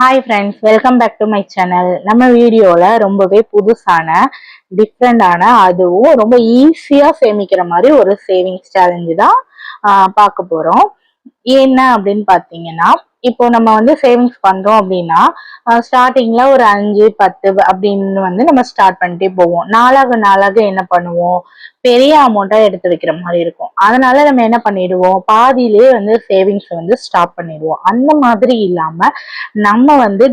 Hi friends, welcome back to my channel. நம்ம வீடியோல ரொம்பவே புதுசான டிஃப்ரெண்டான அதுவும் ரொம்ப ஈஸியா சேமிக்கிற மாதிரி ஒரு சேவிங்ஸ் சேலஞ்சு தான் பார்க்க போறோம். என்ன அப்படின்னு பாத்தீங்கன்னா, இப்போ நம்ம வந்து சேவிங்ஸ் பண்றோம் அப்படின்னா ஸ்டார்டிங்ல ஒரு 5 10 அப்படின்னு வந்து நம்ம ஸ்டார்ட் பண்ணிட்டே போவோம். நாளாக நாளாக என்ன பண்ணுவோம், பெரிய அமௌண்ட்டா எடுத்து வைக்கிற மாதிரி இருக்கும். அதனால நம்ம என்ன பண்ணிடுவோம், பாதியிலேயே வந்து சேவிங்ஸ் வந்து ஸ்டாப் பண்ணிடுவோம். அந்த மாதிரி இல்லாம நம்ம வந்து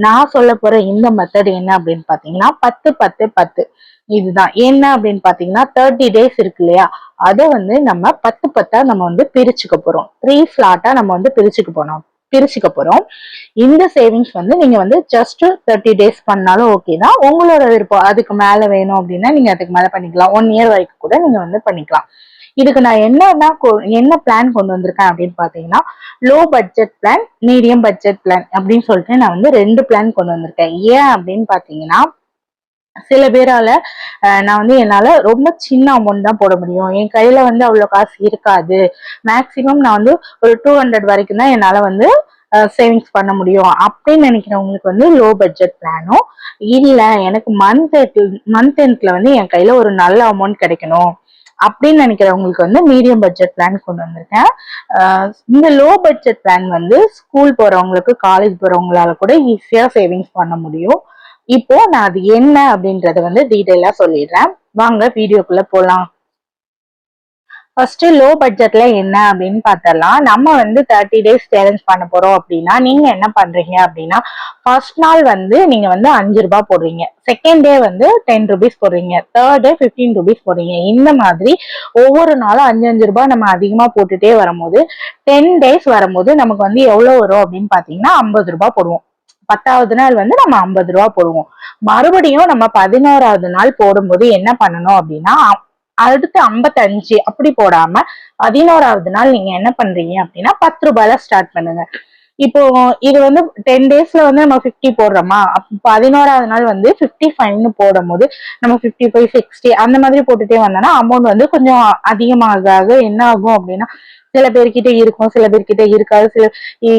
நான் சொல்ல போற இந்த மெத்தட் என்ன அப்படின்னு பாத்தீங்கன்னா 10 10 10 இதுதான். என்ன அப்படின்னு பாத்தீங்கன்னா 30 டேஸ் இருக்கு இல்லையா, அதை வந்து நம்ம 10 10 நம்ம வந்து பிரிச்சுக்க போறோம். 3 ஃபிளாட்டா நம்ம வந்து பிரிச்சுக்க போறோம். இந்த சேவிங்ஸ் வந்து நீங்க வந்து ஜஸ்ட் 30 டேஸ் பண்ணாலும் ஓகே தான். உங்களோட விருப்பம். அதுக்கு மேல வேணும் அப்படின்னா நீங்க அதுக்கு மேல பண்ணிக்கலாம். 1 இயர் வரைக்கும் கூட நீங்க வந்து பண்ணிக்கலாம். இதுக்கு நான் என்ன பிளான் கொண்டு வந்திருக்கேன் அப்படின்னு பாத்தீங்கன்னா, low budget plan, medium budget plan அப்படின்னு சொல்லிட்டு நான் வந்து 2 பிளான் கொண்டு வந்திருக்கேன். ஏன் அப்படின்னு பாத்தீங்கன்னா, சில பேரால நான் வந்து என்னால ரொம்ப சின்ன அமௌண்ட் தான் போட முடியும், என் கையில வந்து அவ்வளவு காசு இருக்காது, மேக்சிமம் நான் வந்து ஒரு 200 வரைக்கும் தான் என்னால வந்து சேவிங்ஸ் பண்ண முடியும் அப்படின்னு நினைக்கிறவங்களுக்கு வந்து லோ பட்ஜெட் பிளானும், இல்ல எனக்கு மந்த் எண்ட்ல வந்து என் கையில ஒரு நல்ல அமௌண்ட் கிடைக்கணும் அப்படின்னு நினைக்கிறவங்களுக்கு வந்து மீடியம் பட்ஜெட் பிளான் கொண்டு வந்திருக்கேன். இந்த லோ பட்ஜெட் பிளான் வந்து ஸ்கூல் போறவங்களுக்கு, காலேஜ் போறவங்களால கூட ஈஸியா சேவிங்ஸ் பண்ண முடியும். இப்போ நான் அது என்ன அப்படின்றத வந்து டீடைலா சொல்லிடுறேன். வாங்க வீடியோக்குள்ள போலாம். ஃபர்ஸ்ட் லோ பட்ஜெட்ல என்ன அப்படின்னு பார்த்தலாம். நம்ம வந்து 30 டேஸ் சேலஞ்ச் பண்ண போறோம் அப்படின்னா நீங்க என்ன பண்றீங்க அப்படின்னா, ஃபர்ஸ்ட் நாள் வந்து நீங்க வந்து 5 ரூபாய் போடுறீங்க, செகண்ட் டே வந்து 10 ருபீஸ் போடுறீங்க, தேர்ட் டே 15 ருபீஸ் போடுறீங்க. இந்த மாதிரி ஒவ்வொரு நாளும் 5 5 ரூபாய் நம்ம அதிகமா போட்டுட்டே வரும்போது 10 டேஸ் வரும்போது நமக்கு வந்து எவ்வளவு வரும் அப்படின்னு பாத்தீங்கன்னா 50 ரூபாய் போடுவோம். 10வது நாள் வந்து நம்ம 50 ரூபாய் போடுவோம். மறுபடியும் நம்ம 11வது நாள் போடும்போது என்ன பண்ணணும் அப்படின்னா, அடுத்து 55 அப்படி போடாம 11வது நாள் நீங்க என்ன பண்றீங்க அப்படின்னா 10 ரூபாயில ஸ்டார்ட் பண்ணுங்க. இப்போ இது வந்து 10 டேஸ்ல வந்து நம்ம 50 போடுறோமா, 11வது நாள் வந்து 55 போடும் போது நம்ம 55 60 அந்த மாதிரி போட்டுட்டே வந்தோம்னா அமௌண்ட் வந்து கொஞ்சம் அதிகமாக என்ன ஆகும் அப்படின்னா, சில பேர்கிட்ட இருக்கும், சில பேர்கிட்ட இருக்காது, சில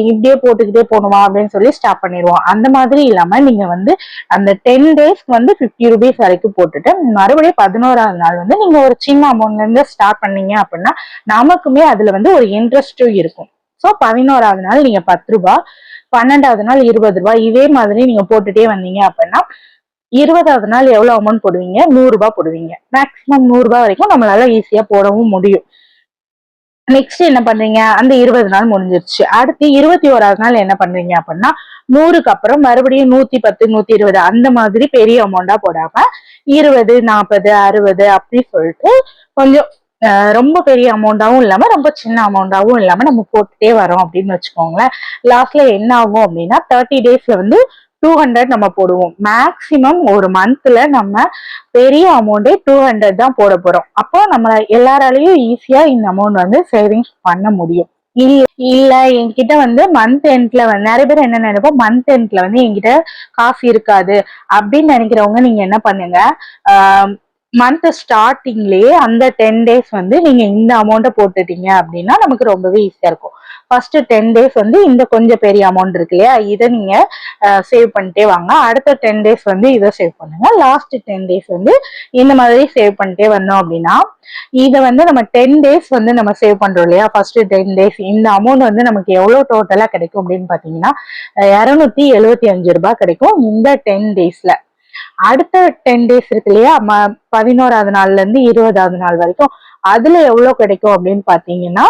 இப்படியே போட்டுக்கிட்டே போகணுமா அப்படின்னு சொல்லி ஸ்டாப் பண்ணிடுவோம். அந்த மாதிரி இல்லாம நீங்க வந்து அந்த 10 டேஸ்க்கு வந்து 50 ருபீஸ் வரைக்கும் போட்டுட்டு மறுபடியும் 11வது நாள் வந்து நீங்க ஒரு சின்ன அமௌண்ட்ல இருந்து ஸ்டார்ட் பண்ணீங்க அப்படின்னா நமக்குமே அதுல வந்து ஒரு இன்ட்ரெஸ்டும் இருக்கும். சோ 11வது நாள் நீங்க 10 ரூபாய், 12வது நாள் 20 ரூபாய், இதே மாதிரி நீங்க போட்டுட்டே வந்தீங்க அப்படின்னா 20வது நாள் எவ்வளவு அமௌண்ட் போடுவீங்க, 100 ரூபாய் போடுவீங்க. மேக்சிமம் 100 ரூபாய் வரைக்கும் நம்மளால ஈஸியா போடவும் முடியும். நெக்ஸ்ட் என்ன பண்றீங்க, அந்த 20 நாள் முடிஞ்சிருச்சு. அடுத்து 21வது நாள் என்ன பண்றீங்க அப்படின்னா 100க்கு அப்புறம் மறுபடியும் 110 120 அந்த மாதிரி பெரிய அமௌண்டா போடாம 20 40 60 அப்படி சொல்லிட்டு கொஞ்சம் ரொம்ப பெரிய அமௌண்டாவும் இல்லாம ரொம்ப சின்ன அமௌண்டாவும் இல்லாம நம்ம போட்டுட்டே வரோம் அப்படின்னு வச்சுக்கோங்களேன். லாஸ்ட்ல என்ன ஆகும் அப்படின்னா 30 டேஸ்ல வந்து 200 நம்ம போடுவோம். மேக்சிமம் ஒரு மந்த்ல நம்ம பெரிய அமௌண்டே 200 தான் போட போறோம். அப்போ நம்ம எல்லாராலையும் ஈஸியா இந்த அமௌண்ட் வந்து சேவிங்ஸ் பண்ண முடியும். இல்ல என்கிட்ட வந்து மந்த் எண்ட்ல வந்து நிறைய பேர் என்ன நினைப்போம், மந்த் எண்ட்ல வந்து என்கிட்ட காசு இருக்காது அப்படின்னு நினைக்கிறவங்க நீங்க என்ன பண்ணுங்க, மந்த் ஸ்டார்டிங்லயே அந்த 10 டேஸ் வந்து நீங்க இந்த அமௌண்ட்டை போட்டுட்டீங்க அப்படின்னா நமக்கு ரொம்பவே ஈஸியா இருக்கும். ஃபர்ஸ்ட் 10 டேஸ் வந்து இந்த கொஞ்சம் பெரிய அமௌண்ட் இருக்கு இல்லையா, இதை நீங்க சேவ் பண்ணிட்டே வாங்க. அடுத்த 10 டேஸ் வந்து இதை சேவ் பண்ணுங்க. லாஸ்ட் 10 டேஸ் வந்து இந்த மாதிரி சேவ் பண்ணிட்டே வந்தோம் அப்படின்னா இதை வந்து நம்ம 10 டேஸ் வந்து நம்ம சேவ் பண்றோம் இல்லையா, ஃபர்ஸ்ட் 10 டேஸ் இந்த அமௌண்ட் வந்து நமக்கு எவ்வளவு டோட்டலா கிடைக்கும் அப்படின்னு பாத்தீங்கன்னா 275 ரூபாய் கிடைக்கும் இந்த 10 டேஸ்ல. அடுத்த 10 டேஸ் இருக்கு இல்லையா, 11வது நாள்ல இருந்து 20வது நாள் வரைக்கும் அதுல எவ்வளவு கிடைக்கும் அப்படின்னு பாத்தீங்கன்னா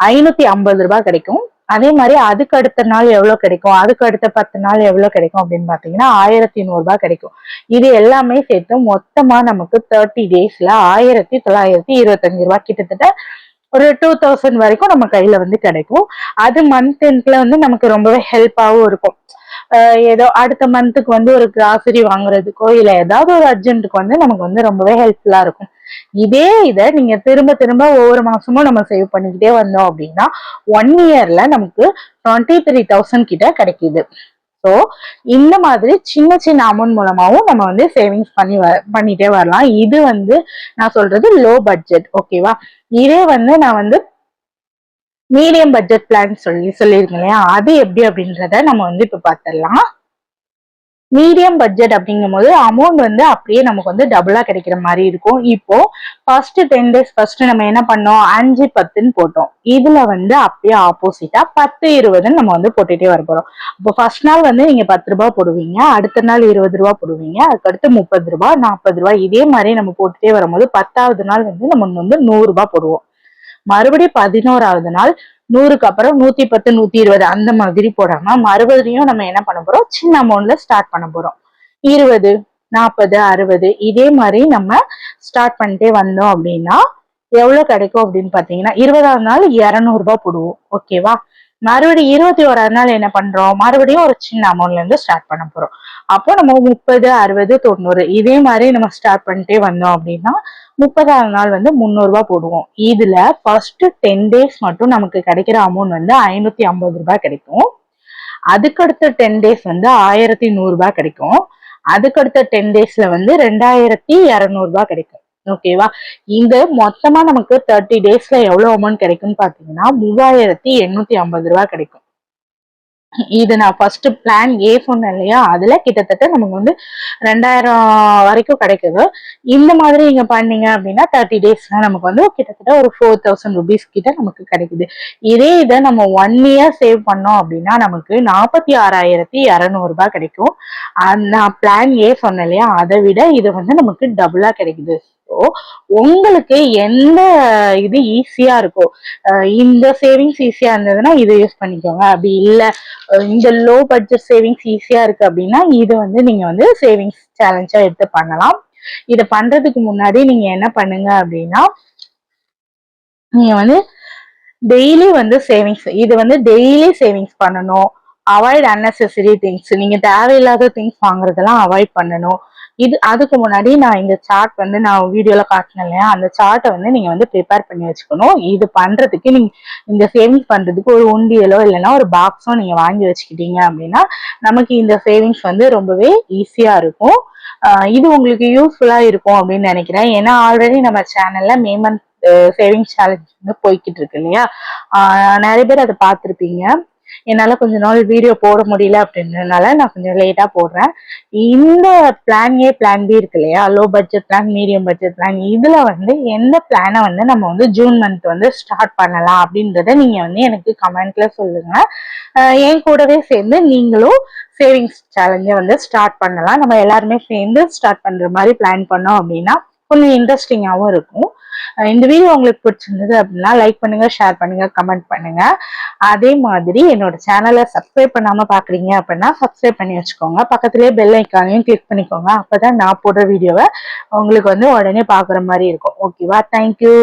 550 ரூபாய் கிடைக்கும். அதே மாதிரி அதுக்கு அடுத்த நாள் எவ்வளவு கிடைக்கும், அதுக்கு அடுத்த 10 நாள் எவ்வளவு கிடைக்கும் அப்படின்னு பாத்தீங்கன்னா 1100 ரூபாய் கிடைக்கும். இது எல்லாமே சேர்த்து மொத்தமா நமக்கு 30 டேஸ்ல 1925 ரூபாய், கிட்டத்தட்ட ஒரு 2000 வரைக்கும் நம்ம கையில வந்து கிடைக்கும். அது மந்த் எண்ட்ல வந்து நமக்கு ரொம்பவே ஹெல்ப்பாவும் இருக்கும். ஏதோ அடுத்த மந்த்துக்கு வந்து ஒரு கிராசரி வாங்குறதுக்கோ இல்ல ஏதாவது ஒரு அர்ஜென்ட்டுக்கு வந்து நமக்கு வந்து ரொம்பவே ஹெல்ப்ஃபுல்லா இருக்கும். இதே இதை நீங்க திரும்ப திரும்ப ஒவ்வொரு மாசமும் நம்ம சேவ் பண்ணிக்கிட்டே வந்தோம் அப்படின்னா 1 இயர்ல நமக்கு 23,000 கிட்ட கிடைக்குது. ஸோ இந்த மாதிரி சின்ன சின்ன அமௌண்ட் மூலமாவும் நம்ம வந்து சேவிங்ஸ் பண்ணிட்டே வரலாம். இது வந்து நான் சொல்றது லோ பட்ஜெட், ஓகேவா. இதே வந்து நான் வந்து மீடியம் பட்ஜெட் பிளான் சொல்லியிருக்கேன் இல்லையா, அது எப்படி அப்படின்றத நம்ம வந்து இப்ப பாத்திரலாம். மீடியம் பட்ஜெட் அப்படிங்கும் போது அமௌண்ட் வந்து அப்படியே நமக்கு வந்து டபுளா கிடைக்கிற மாதிரி இருக்கும். இப்போ ஃபர்ஸ்ட் 10 days ஃபர்ஸ்ட் நம்ம என்ன பண்ணோம், 5 10ன்னு போட்டோம். இதுல வந்து அப்படியே ஆப்போசிட்டா 10 20ன்னு நம்ம வந்து போட்டுட்டே வர போறோம். இப்போ ஃபர்ஸ்ட் நாள் வந்து நீங்க 10 ரூபாய் போடுவீங்க, அடுத்த நாள் 20 ரூபாய் போடுவீங்க, அதுக்கடுத்து 30 ரூபாய் 40 ரூபாய் இதே மாதிரி நம்ம போட்டுட்டே வரும்போது 10வது நாள் வந்து நம்ம வந்து 100 ரூபாய் போடுவோம். மறுபடியும் 11வது நாள் 100க்கு அப்புறம் 110 120 அந்த மாதிரி போடாம மறுபடியும் நம்ம என்ன பண்ண போறோம், சின்ன அமௌண்ட்ல ஸ்டார்ட் பண்ண போறோம். 20 40 60 இதே மாதிரி நம்ம ஸ்டார்ட் பண்ணிட்டே வந்தோம் அப்படின்னா எவ்வளவு கிடைக்கும் அப்படின்னு பாத்தீங்கன்னா 20வது நாள் 200 ரூபாய் போடுவோம். ஓகேவா? மறுபடியும் 21வது நாள் என்ன பண்றோம், மறுபடியும் ஒரு சின்ன அமௌண்ட்ல இருந்து ஸ்டார்ட் பண்ண போறோம். அப்போ நம்ம 30 60 90 இதே மாதிரி நம்ம ஸ்டார்ட் பண்ணிட்டே வந்தோம் அப்படின்னா 30வது நாள் வந்து 300 ரூபாய் போடுவோம். இதுல ஃபர்ஸ்ட் 10 days மட்டும் நமக்கு கிடைக்கிற அமௌண்ட் வந்து 550 ரூபாய் கிடைக்கும். அதுக்கடுத்த 10 days வந்து 1100 ரூபாய் கிடைக்கும். அதுக்கடுத்த 10 daysல வந்து 2200 ரூபாய் கிடைக்கும். ஓகேவா? இந்த மொத்தமா நமக்கு 30 daysல எவ்வளவு அமௌண்ட் கிடைக்கும்னு பாத்தீங்கன்னா 3850 ரூபாய் கிடைக்கும். இது நான் ஃபர்ஸ்ட் பிளான் ஏ சொன்னேன் இல்லையா, அதுல கிட்டத்தட்ட நமக்கு வந்து 2000 வரைக்கும் கிடைக்குது. இந்த மாதிரி நீங்க பண்ணீங்க அப்படின்னா 30 daysல நமக்கு வந்து கிட்டத்தட்ட ஒரு 4000 rupees கிட்ட நமக்கு கிடைக்குது. இதே இதை நம்ம 1 year சேவ் பண்ணோம் அப்படின்னா நமக்கு 46,200 ரூபாய் கிடைக்கும். நான் பிளான் ஏ சொன்னேன் இல்லையா, அதை விட இது வந்து நமக்கு டபுளா கிடைக்குது. உங்களுக்கு எந்த இது ஈஸியா இருக்கோ, இந்த சேவிங்ஸ் ஈஸியா இருந்ததுன்னா இதை யூஸ் பண்ணிக்கோங்க. அப்படி இல்ல இந்த லோ பட்ஜெட் சேவிங்ஸ் ஈஸியா இருக்கு அப்படின்னா இது வந்து நீங்க வந்து சேவிங்ஸ் சேலஞ்சா எடுத்து பண்ணலாம். இதை பண்றதுக்கு முன்னாடி நீங்க என்ன பண்ணுங்க அப்படின்னா, நீங்க வந்து டெய்லி வந்து சேவிங்ஸ், இது வந்து டெய்லி சேவிங்ஸ் பண்ணணும். அவாய்ட் அன்னெசரி திங்ஸ், நீங்க தேவையில்லாத திங்ஸ் வாங்குறதெல்லாம் அவாய்ட் பண்ணணும். இது அதுக்கு முன்னாடி நான் இந்த சார்ட் வந்து நான் வீடியோல காட்டினேன் இல்லையா, அந்த சார்ட்டை வந்து நீங்க வந்து ப்ரிப்பேர் பண்ணி வச்சுக்கணும். இது பண்றதுக்கு நீங்க இந்த சேவிங்ஸ் பண்றதுக்கு ஒரு உண்டியலோ இல்லைன்னா ஒரு பாக்ஸோ நீங்க வாங்கி வச்சுக்கிட்டீங்க அப்படின்னா நமக்கு இந்த சேவிங்ஸ் வந்து ரொம்பவே ஈஸியா இருக்கும். இது உங்களுக்கு யூஸ்ஃபுல்லா இருக்கும் அப்படின்னு நினைக்கிறேன். ஏன்னா ஆல்ரெடி நம்ம சேனல்ல மேமன் சேவிங்ஸ் சேலஞ்ச் வந்து போய்கிட்டு இருக்கு இல்லையா, நிறைய பேர் அதை பார்த்துருப்பீங்க. என்னால கொஞ்ச நாள் வீடியோ போட முடியல அப்படின்றதுனால நான் கொஞ்சம் லேட்டா போடுறேன். இந்த பிளான் ஏ பிளான் பி இருக்கு இல்லையா, low budget plan medium budget plan, இதுல வந்து எந்த பிளானை வந்து நம்ம வந்து ஜூன் மந்த் வந்து ஸ்டார்ட் பண்ணலாம் அப்படின்றத நீங்க வந்து எனக்கு கமெண்ட்ல சொல்லுங்க. என் கூடவே சேர்ந்து நீங்களும் சேவிங்ஸ் சேலஞ்சை வந்து ஸ்டார்ட் பண்ணலாம். நம்ம எல்லாருமே சேர்ந்து ஸ்டார்ட் பண்ற மாதிரி பிளான் பண்ணோம் அப்படின்னா கொஞ்சம் இன்ட்ரெஸ்டிங்காகவும் இருக்கும். இந்த வீடியோ உங்களுக்கு பிடிச்சிருந்தது அப்படின்னா லைக் பண்ணுங்க, ஷேர் பண்ணுங்க, கமெண்ட் பண்ணுங்க. அதே மாதிரி என்னோட சேனலை சப்ஸ்கிரைப் பண்ணாம பாக்குறீங்க அப்படின்னா சப்ஸ்கிரைப் பண்ணி வச்சுக்கோங்க. பக்கத்திலேயே பெல் ஐக்கானையும் கிளிக் பண்ணிக்கோங்க. அப்பதான் நான் போடுற வீடியோவை உங்களுக்கு வந்து உடனே பாக்குற மாதிரி இருக்கும். ஓகேவா? தேங்க்யூ.